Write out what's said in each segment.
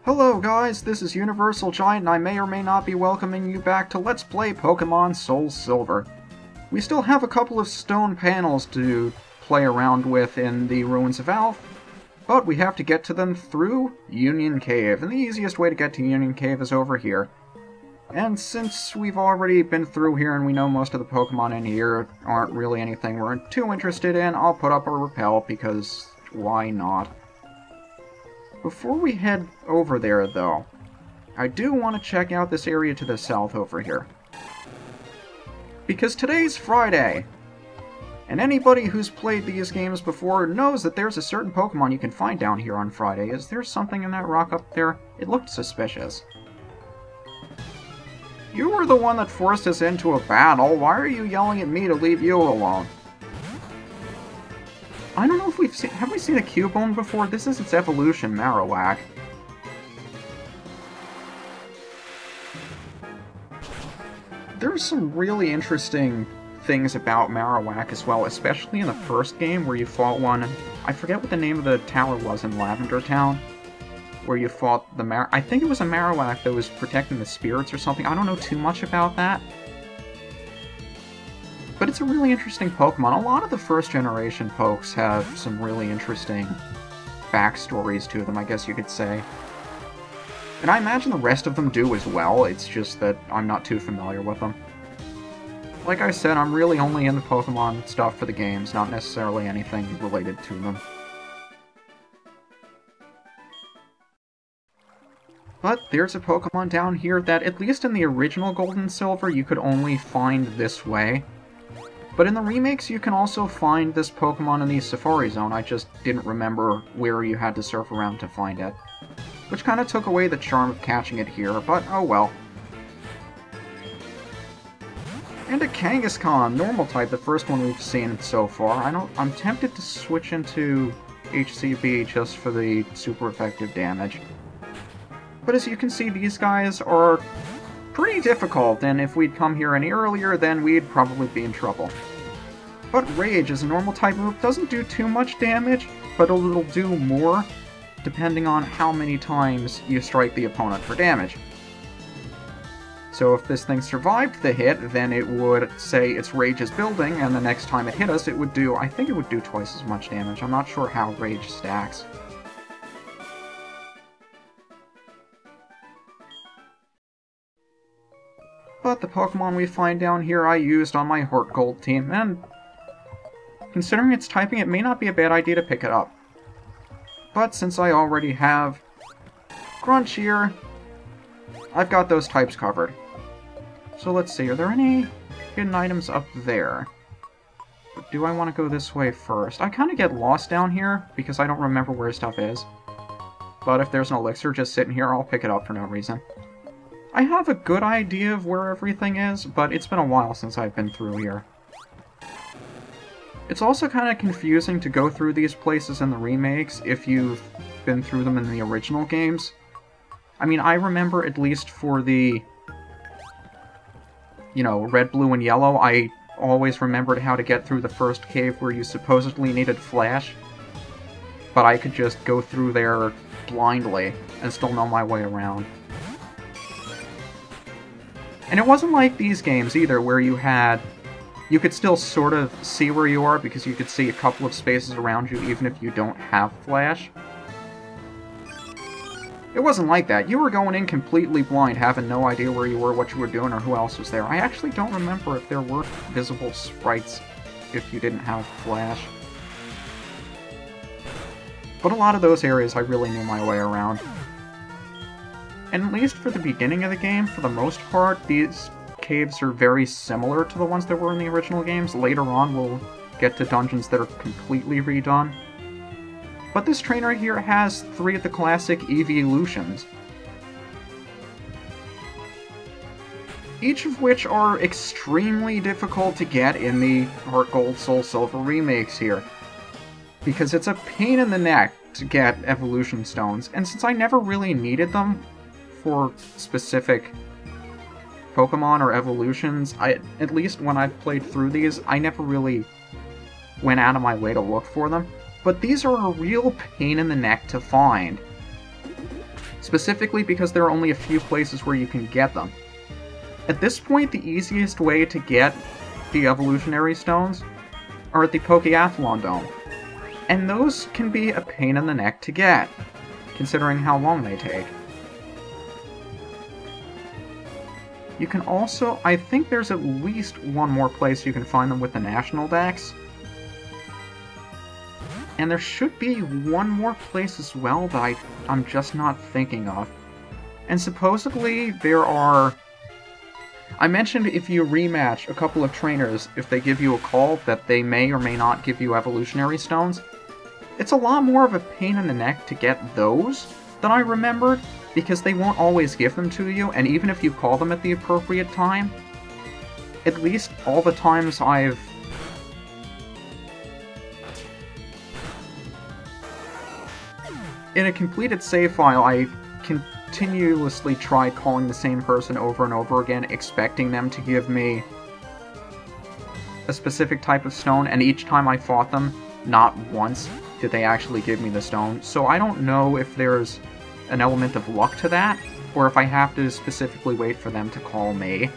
Hello guys, this is UniversalGiant and I may or may not be welcoming you back to Let's Play Pokémon SoulSilver. We still have a couple of stone panels to play around with in the Ruins of Alph, but we have to get to them through Union Cave, and the easiest way to get to Union Cave is over here. And since we've already been through here and we know most of the Pokémon in here aren't really anything we're too interested in, I'll put up a repel because why not? Before we head over there, though, I do want to check out this area to the south over here. Because today's Friday, and anybody who's played these games before knows that there's a certain Pokemon you can find down here on Friday. Is there something in that rock up there? It looked suspicious. You were the one that forced us into a battle. Why are you yelling at me to leave you alone? I don't know if we've seen... Have we seen a Cubone before? This is its evolution, Marowak. There's some really interesting things about Marowak as well, especially in the first game where you fought one... I forget what the name of the tower was in Lavender Town, where you fought the I think it was a Marowak that was protecting the spirits or something. I don't know too much about that. But it's a really interesting Pokemon. A lot of the first-generation Pokes have some really interesting backstories to them, I guess you could say. And I imagine the rest of them do as well, it's just that I'm not too familiar with them. Like I said, I'm really only into Pokemon stuff for the games, not necessarily anything related to them. But there's a Pokemon down here that, at least in the original Gold and Silver, you could only find this way. But in the remakes, you can also find this Pokemon in the Safari Zone. I just didn't remember where you had to surf around to find it. Which kind of took away the charm of catching it here, but oh well. And a Kangaskhan, normal type, the first one we've seen so far. I'm tempted to switch into HCB just for the super effective damage. But as you can see, these guys are pretty difficult, and if we'd come here any earlier, then we'd probably be in trouble. But Rage, as a normal type move, doesn't do too much damage, but it'll do more depending on how many times you strike the opponent for damage. So if this thing survived the hit, then it would say its Rage is building, and the next time it hit us, it would do, I think it would do twice as much damage. I'm not sure how Rage stacks. But the Pokemon we find down here I used on my Heart Gold team, and considering its typing, it may not be a bad idea to pick it up. But since I already have Grunch here, I've got those types covered. So let's see, are there any hidden items up there? Or do I want to go this way first? I kind of get lost down here, because I don't remember where stuff is. But if there's an elixir just sitting here, I'll pick it up for no reason. I have a good idea of where everything is, but it's been a while since I've been through here. It's also kind of confusing to go through these places in the remakes if you've been through them in the original games. I mean, I remember at least for the, you know, red, blue, and yellow, I always remembered how to get through the first cave where you supposedly needed Flash. But I could just go through there blindly and still know my way around. And it wasn't like these games either, where you could still sort of see where you are because you could see a couple of spaces around you even if you don't have Flash. It wasn't like that. You were going in completely blind, having no idea where you were, what you were doing, or who else was there. I actually don't remember if there were visible sprites if you didn't have Flash. But a lot of those areas I really knew my way around. And at least for the beginning of the game, for the most part, these caves are very similar to the ones that were in the original games. Later on, we'll get to dungeons that are completely redone. But this trainer here has 3 of the classic evolutions, each of which are extremely difficult to get in the Heart Gold Soul Silver remakes here, because it's a pain in the neck to get evolution stones, and since I never really needed them for specific Pokemon or evolutions, at least when I've played through these, I never really went out of my way to look for them. But these are a real pain in the neck to find. Specifically because there are only a few places where you can get them. At this point, the easiest way to get the evolutionary stones are at the Pokeathlon Dome. And those can be a pain in the neck to get, considering how long they take. You can also, I think there's at least one more place you can find them with the National Dex. And there should be one more place as well that I'm just not thinking of. And supposedly there are... I mentioned if you rematch a couple of trainers, if they give you a call, that they may or may not give you evolutionary stones. It's a lot more of a pain in the neck to get those than I remembered, because they won't always give them to you, and even if you call them at the appropriate time, at least all the times I've... In a completed save file, I continuously tried calling the same person over and over again, expecting them to give me a specific type of stone, and each time I fought them, not once did they actually give me the stone. So I don't know if there's an element of luck to that, or if I have to specifically wait for them to call me.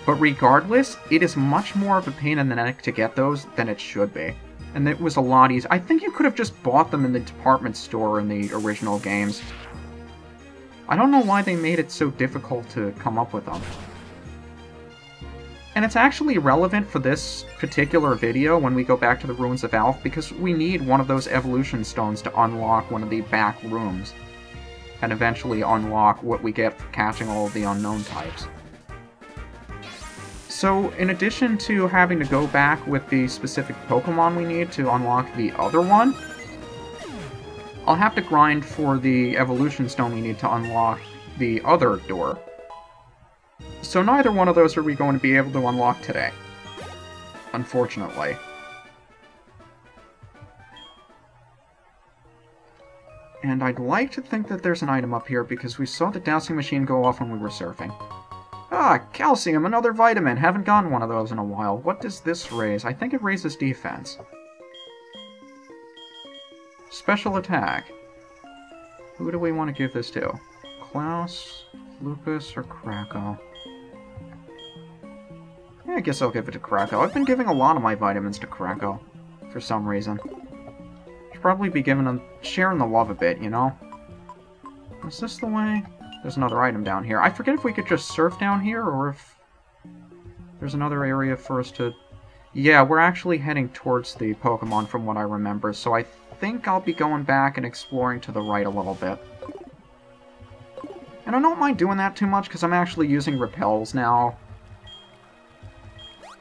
But regardless, it is much more of a pain in the neck to get those than it should be. And it was a lot easier. I think you could have just bought them in the department store in the original games. I don't know why they made it so difficult to come up with them. And it's actually relevant for this particular video when we go back to the Ruins of Alph, because we need one of those evolution stones to unlock one of the back rooms, and eventually unlock what we get for catching all of the unknown types. So, in addition to having to go back with the specific Pokemon we need to unlock the other one, I'll have to grind for the evolution stone we need to unlock the other door. So neither one of those are we going to be able to unlock today, unfortunately. And I'd like to think that there's an item up here, because we saw the dowsing machine go off when we were surfing. Ah, calcium, another vitamin. Haven't gotten one of those in a while. What does this raise? I think it raises defense. Special attack. Who do we want to give this to? Klaus, Lucas, or Krakow? Yeah, I guess I'll give it to Krakow. I've been giving a lot of my vitamins to Krakow, for some reason. Should probably be sharing the love a bit, you know? Is this the way? There's another item down here. I forget if we could just surf down here, or if there's another area for us to... Yeah, we're actually heading towards the Pokemon from what I remember, so I think I'll be going back and exploring to the right a little bit. And I don't mind doing that too much, because I'm actually using repels now.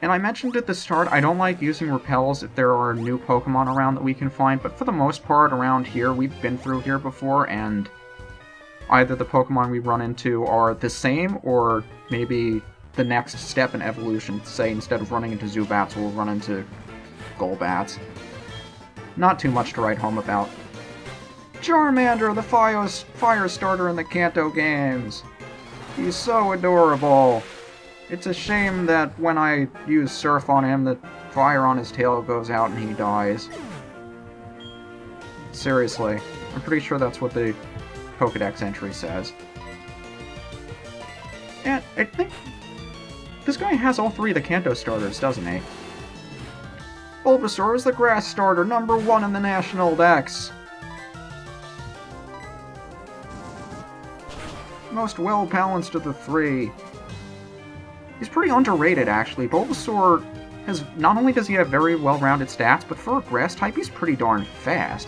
And I mentioned at the start, I don't like using repels if there are new Pokemon around that we can find, but for the most part around here, we've been through here before, and either the Pokemon we run into are the same, or maybe the next step in evolution. Say, instead of running into Zubats, we'll run into Golbats. Not too much to write home about. Charmander, the fire starter in the Kanto games! He's so adorable! It's a shame that when I use Surf on him, the fire on his tail goes out and he dies. Seriously, I'm pretty sure that's what the Pokedex entry says. And I think this guy has all three of the Kanto starters, doesn't he? Bulbasaur is the grass starter, #1 in the National Dex. Most well-balanced of the three. He's pretty underrated, actually. Bulbasaur has... Not only does he have very well-rounded stats, but for a grass type, he's pretty darn fast.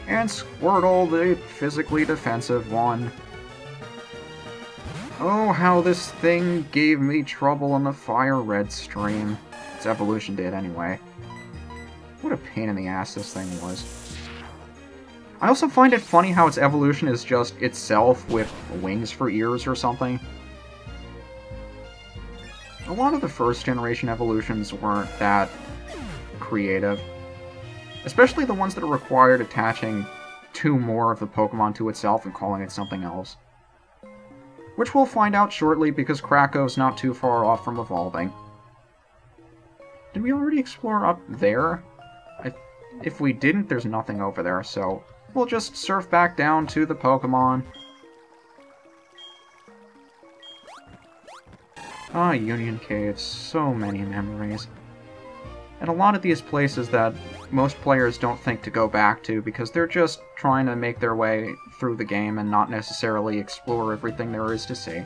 And Squirtle, the physically defensive one. Oh, how this thing gave me trouble in the Fire Red stream. Its evolution did, anyway. What a pain in the ass this thing was. I also find it funny how its evolution is just itself with wings for ears or something. A lot of the first generation evolutions weren't that creative. Especially the ones that required attaching 2 more of the Pokemon to itself and calling it something else. Which we'll find out shortly, because Krakow's not too far off from evolving. Did we already explore up there? If we didn't, there's nothing over there, so... we'll just surf back down to the Pokémon. Ah, Union Caves. So many memories. And a lot of these places that most players don't think to go back to because they're just trying to make their way through the game and not necessarily explore everything there is to see.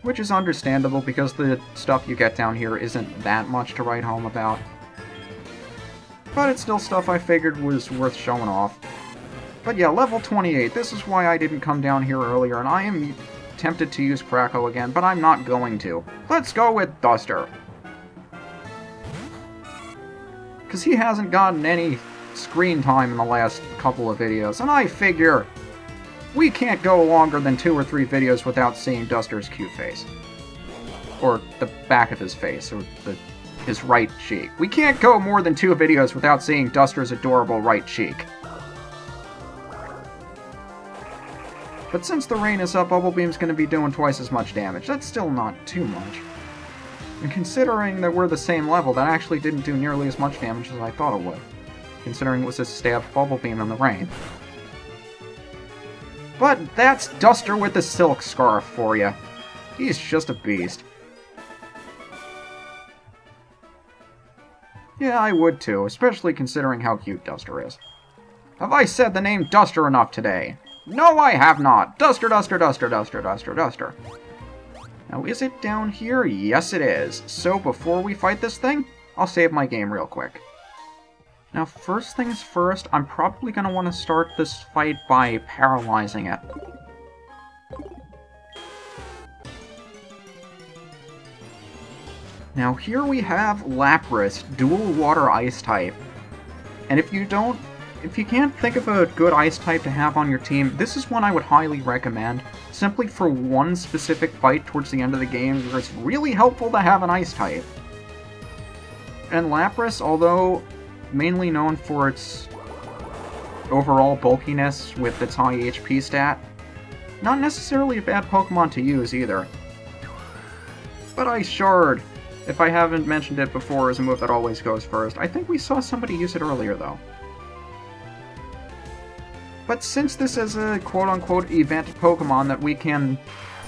Which is understandable because the stuff you get down here isn't that much to write home about. But it's still stuff I figured was worth showing off. But yeah, level 28, this is why I didn't come down here earlier, and I am tempted to use Kracko again, but I'm not going to. Let's go with Duster. Because he hasn't gotten any screen time in the last couple of videos, and I figure we can't go longer than 2 or 3 videos without seeing Duster's cute face. Or the back of his face, or his right cheek. We can't go more than 2 videos without seeing Duster's adorable right cheek. But since the rain is up, Bubble Beam's going to be doing twice as much damage. That's still not too much. And considering that we're the same level, that actually didn't do nearly as much damage as I thought it would. Considering it was a stabbed Bubble Beam in the rain. But that's Duster with the Silk Scarf for you. He's just a beast. Yeah, I would too, especially considering how cute Duster is. Have I said the name Duster enough today? No, I have not! Duster, Duster, Duster, Duster, Duster, Duster. Now, is it down here? Yes, it is. So, before we fight this thing, I'll save my game real quick. Now, first things first, I'm probably going to want to start this fight by paralyzing it. Now, here we have Lapras, dual water ice type. And if you can't think of a good ice type to have on your team, this is one I would highly recommend, simply for one specific fight towards the end of the game where it's really helpful to have an ice type. And Lapras, although mainly known for its overall bulkiness with its high HP stat, not necessarily a bad Pokemon to use either. But Ice Shard, if I haven't mentioned it before, is a move that always goes first. I think we saw somebody use it earlier though. But since this is a quote-unquote event Pokemon that we can...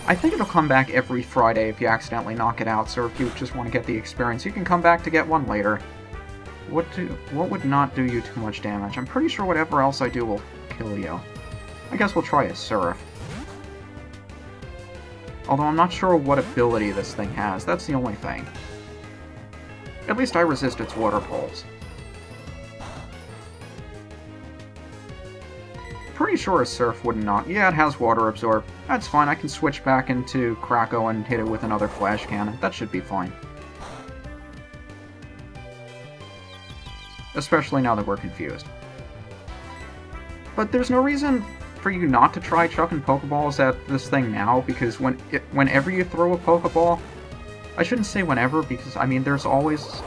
I think it'll come back every Friday if you accidentally knock it out, so if you just want to get the experience, you can come back to get one later. What would not do you too much damage? I'm pretty sure whatever else I do will kill you. I guess we'll try a Surf. Although I'm not sure what ability this thing has, that's the only thing. At least I resist its water pulse. Pretty sure a Surf would not. Yeah, it has Water Absorb. That's fine, I can switch back into Kracko and hit it with another Flash Cannon. That should be fine. Especially now that we're confused. But there's no reason for you not to try chucking Pokeballs at this thing now, because whenever you throw a Pokeball... I shouldn't say whenever, because, I mean, there's always...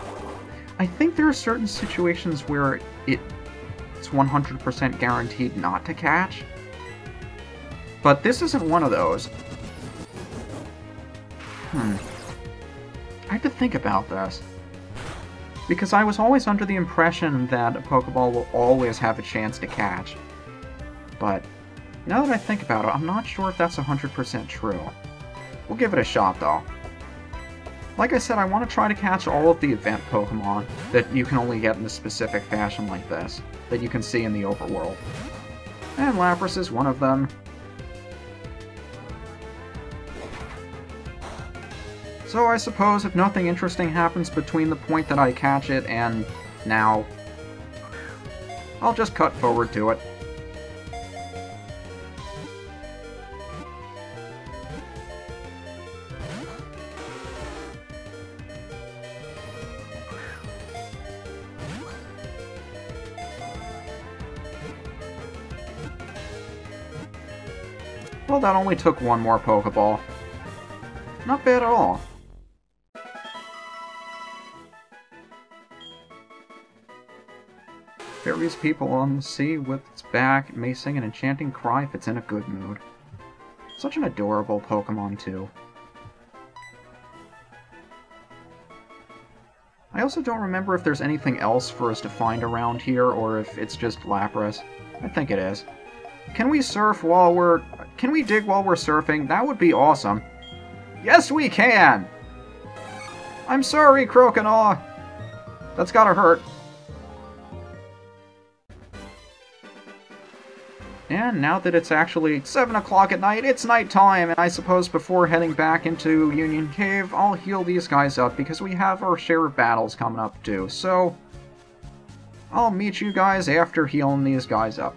I think there are certain situations where it's 100% guaranteed not to catch. But this isn't one of those. I have to think about this. Because I was always under the impression that a Pokeball will always have a chance to catch. But now that I think about it, I'm not sure if that's 100% true. We'll give it a shot, though. Like I said, I want to try to catch all of the event Pokemon that you can only get in a specific fashion like this, that you can see in the overworld. And Lapras is one of them. So I suppose if nothing interesting happens between the point that I catch it and now, I'll just cut forward to it. Well, that only took one more Pokeball. Not bad at all. Buries people on the sea with its back. It may sing an enchanting cry if it's in a good mood. Such an adorable Pokemon, too. I also don't remember if there's anything else for us to find around here, or if it's just Lapras. I think it is. Can we surf while we're... Can we dig while we're surfing? That would be awesome. Yes, we can! I'm sorry, Croconaw! That's gotta hurt. And now that it's actually 7 o'clock at night, it's nighttime, and I suppose before heading back into Union Cave, I'll heal these guys up, because we have our share of battles coming up too. So, I'll meet you guys after healing these guys up.